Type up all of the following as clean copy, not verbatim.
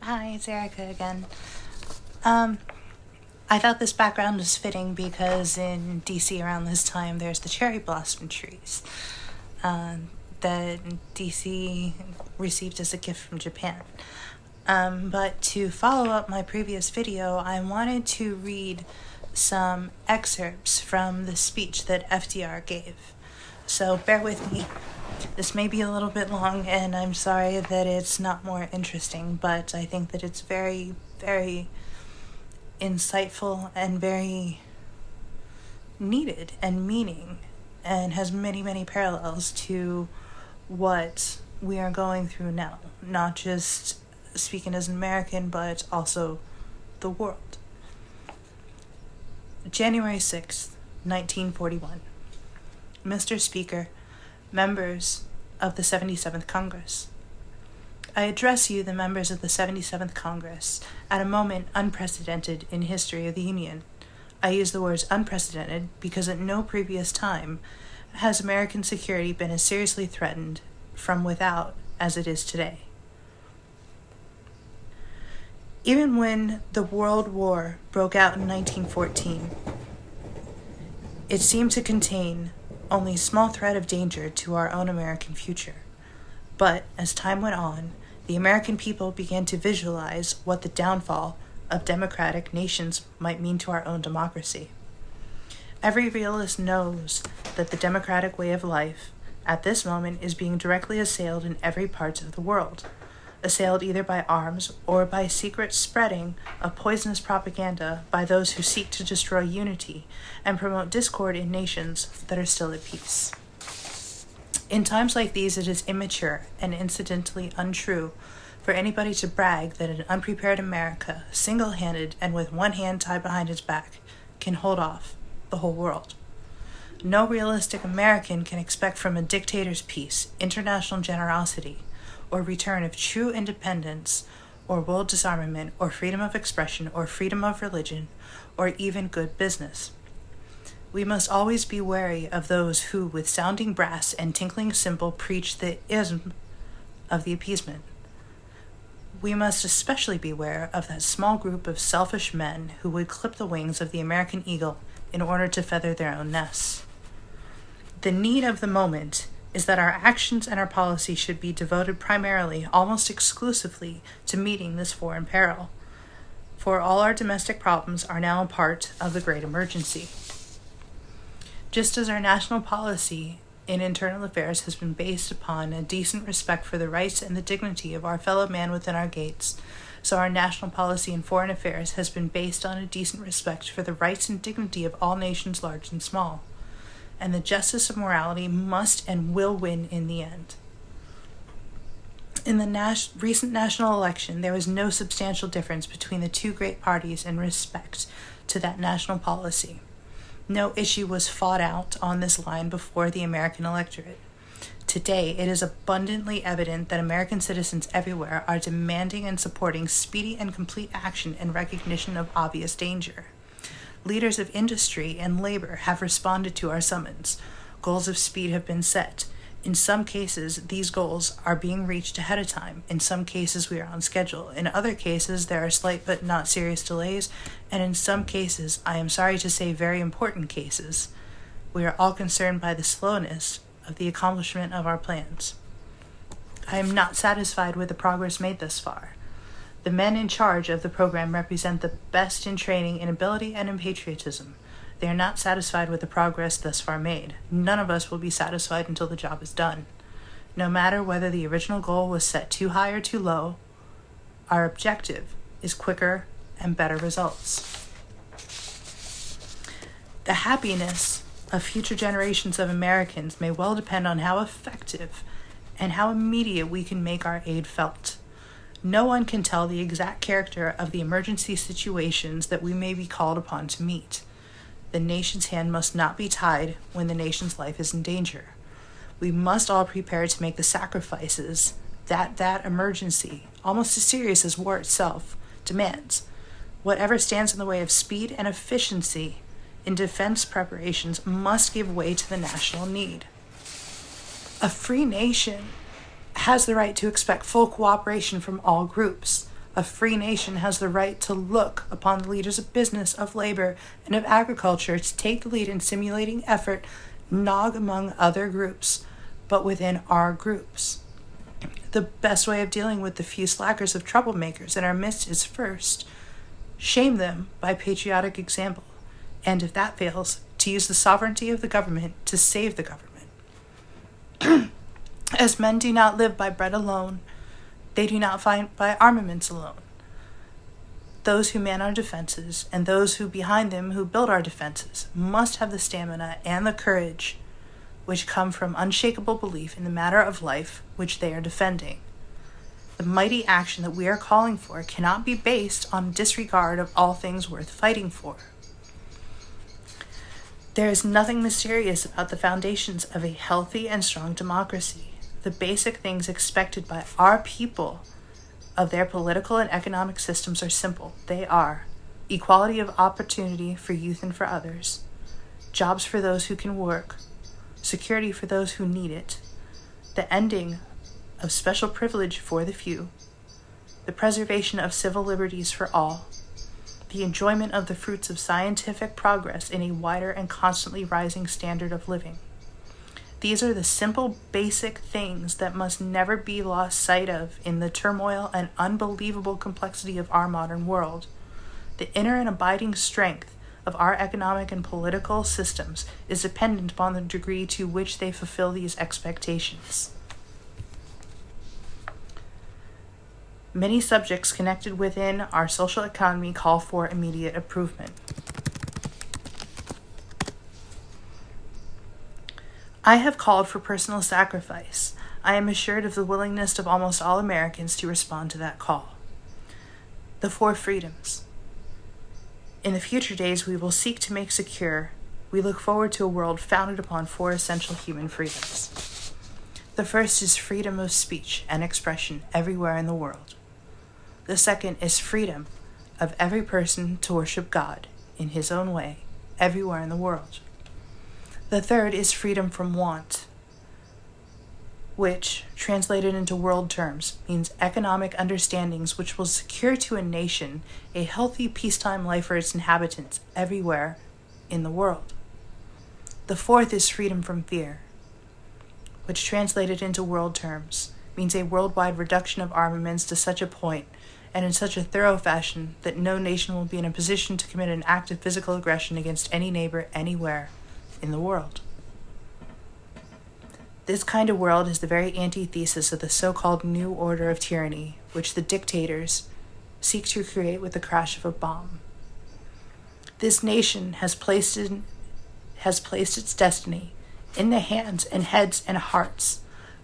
Hi, it's Erica again. I thought this background was fitting because in DC around this time there's the cherry blossom trees that DC received as a gift from Japan. But to follow up my previous video, I wanted to read some excerpts from the speech that FDR gave. So bear with me. This may be a little bit long, and I'm sorry that it's not more interesting, but I think that it's very, very insightful and very needed and meaning, and has many, many parallels to what we are going through now. Not just speaking as an American, but also the world. January 6th, 1941. Mr. Speaker, members of the 77th Congress. I address you, the members of the 77th Congress, at a moment unprecedented in history of the Union. I use the words unprecedented because at no previous time has American security been as seriously threatened from without as it is today. Even when the World War broke out in 1914, it seemed to contain only a small threat of danger to our own American future. But as time went on, the American people began to visualize what the downfall of democratic nations might mean to our own democracy. Every realist knows that the democratic way of life at this moment is being directly assailed in every part of the world, assailed either by arms or by secret spreading of poisonous propaganda by those who seek to destroy unity and promote discord in nations that are still at peace. In times like these, it is immature and incidentally untrue for anybody to brag that an unprepared America, single-handed and with one hand tied behind its back, can hold off the whole world. No realistic American can expect from a dictator's peace, international generosity, or return of true independence, or world disarmament, or freedom of expression, or freedom of religion, or even good business. We must always be wary of those who, with sounding brass and tinkling cymbal, preach the ism of the appeasement. We must especially beware of that small group of selfish men who would clip the wings of the American eagle in order to feather their own nests. The need of the moment is that our actions and our policy should be devoted primarily, almost exclusively, to meeting this foreign peril. For all our domestic problems are now a part of the great emergency. Just as our national policy in internal affairs has been based upon a decent respect for the rights and the dignity of our fellow man within our gates, so our national policy in foreign affairs has been based on a decent respect for the rights and dignity of all nations large and small. And the justice of morality must and will win in the end. In the recent national election, there was no substantial difference between the two great parties in respect to that national policy. No issue was fought out on this line before the American electorate. Today, it is abundantly evident that American citizens everywhere are demanding and supporting speedy and complete action in recognition of obvious danger. Leaders of industry and labor have responded to our summons. Goals of speed have been set. In some cases, these goals are being reached ahead of time. In some cases, we are on schedule. In other cases, there are slight but not serious delays. And in some cases, I am sorry to say very important cases, we are all concerned by the slowness of the accomplishment of our plans. I am not satisfied with the progress made thus far. The men in charge of the program represent the best in training, in ability, and in patriotism. They are not satisfied with the progress thus far made. None of us will be satisfied until the job is done. No matter whether the original goal was set too high or too low, our objective is quicker and better results. The happiness of future generations of Americans may well depend on how effective and how immediate we can make our aid felt. No one can tell the exact character of the emergency situations that we may be called upon to meet. The nation's hand must not be tied when the nation's life is in danger. We must all prepare to make the sacrifices that emergency, almost as serious as war itself, demands. Whatever stands in the way of speed and efficiency in defense preparations must give way to the national need. A free nation has the right to expect full cooperation from all groups. A free nation has the right to look upon the leaders of business, of labor, and of agriculture to take the lead in simulating effort, not among other groups, but within our groups. The best way of dealing with the few slackers of troublemakers in our midst is first, shame them by patriotic example, and if that fails, to use the sovereignty of the government to save the government. As men do not live by bread alone, they do not fight by armaments alone. Those who man our defenses, and those who behind them who build our defenses, must have the stamina and the courage which come from unshakable belief in the matter of life which they are defending. The mighty action that we are calling for cannot be based on disregard of all things worth fighting for. There is nothing mysterious about the foundations of a healthy and strong democracy. The basic things expected by our people of their political and economic systems are simple. They are equality of opportunity for youth and for others, jobs for those who can work, security for those who need it, the ending of special privilege for the few, the preservation of civil liberties for all, the enjoyment of the fruits of scientific progress in a wider and constantly rising standard of living. These are the simple, basic things that must never be lost sight of in the turmoil and unbelievable complexity of our modern world. The inner and abiding strength of our economic and political systems is dependent upon the degree to which they fulfill these expectations. Many subjects connected within our social economy call for immediate improvement. I have called for personal sacrifice. I am assured of the willingness of almost all Americans to respond to that call. The 4 freedoms. In the future days we will seek to make secure. We look forward to a world founded upon 4 essential human freedoms. The first is freedom of speech and expression everywhere in the world. The second is freedom of every person to worship God in his own way everywhere in the world. The third is freedom from want, which, translated into world terms, means economic understandings which will secure to a nation a healthy peacetime life for its inhabitants everywhere in the world. The fourth is freedom from fear, which, translated into world terms, means a worldwide reduction of armaments to such a point and in such a thorough fashion that no nation will be in a position to commit an act of physical aggression against any neighbor anywhere in the world. This kind of world is the very antithesis of the so-called new order of tyranny, which the dictators seek to create with the crash of a bomb. This nation has placed its destiny in the hands and heads and hearts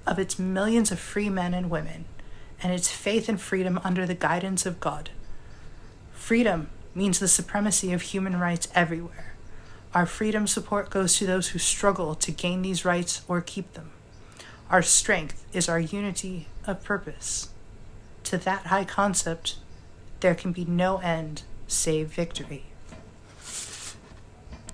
of its millions of free men and women, and its faith and freedom under the guidance of God. Freedom means the supremacy of human rights everywhere. Our freedom support goes to those who struggle to gain these rights or keep them. Our strength is our unity of purpose. To that high concept, there can be no end save victory.